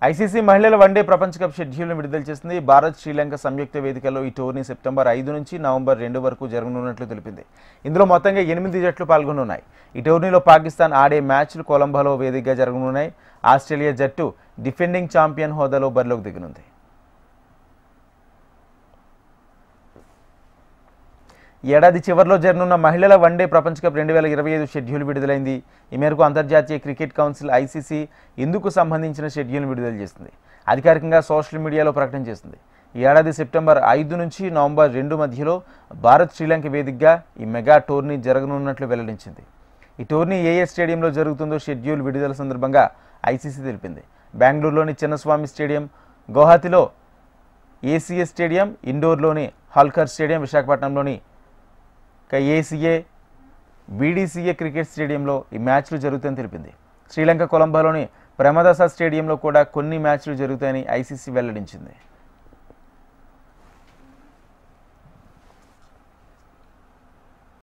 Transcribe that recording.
ICC మహిళల one day ప్రపంచ cup షెడ్యూల్ను విడుదల చేసింది. భారత్ శ్రీలంక సంయుక్త వేదికలో ఈ టోర్నీ సెప్టెంబర్ 5 నుంచి నవంబర్ 2 వరకు జరగనున్నట్లు తెలిపింది. ఇందులో మొత్తంగా 8 జట్లు పాల్గొనున్నాయి. ఈ టోర్నీలో పాకిస్తాన్ ఆడే మ్యాచ్లు కొలంబోలో వేదికగా జరగనున్నాయి. ఆస్ట్రేలియా జట్టు డిఫెండింగ్ ఛాంపియన్ హోదాలో బరిలోకి దిగనుంది. ఏడాది చివరిలో జరగనున్న మహిళల వన్డే ప్రపంచ కప్ 2025 షెడ్యూల్ విడుదలైంది. ఈ మేరకు అంతర్జాతీయ క్రికెట్ కౌన్సిల్ ఐసీసీ ఇందుకు సంబంధించిన షెడ్యూల్ను విడుదల చేసింది. అధికారికంగా సోషల్ మీడియాలో ప్రకటన చేసింది. ఈ ఏడాది సెప్టెంబర్ 5 నుంచి నవంబర్ 2 మధ్యలో భారత్ శ్రీలంక వేదికగా ఈ మెగా టోర్నీ జరగనున్నట్లు వెల్లడించింది. ఈ టోర్నీ ఏ స్టేడియంలో జరుగుతుందో షెడ్యూల్ విడుదల సందర్భంగా ఐసీసీ తెలిపింది. బెంగళూరులోని చిన్నస్వామి స్టేడియం, గౌహతిలో ఏసీఏ స్టేడియం, ఇండోర్లోని హల్కర్ స్టేడియం, విశాఖపట్నంలోని ఏసీఏ బీడీసీఏ క్రికెట్ స్టేడియంలో ఈ మ్యాచ్లు జరుగుతాయని తెలిపింది. శ్రీలంక కొలంబోలోని ప్రమదస స్టేడియంలో కూడా కొన్ని మ్యాచ్లు జరుగుతాయని ఐసీసీ వెల్లడించింది.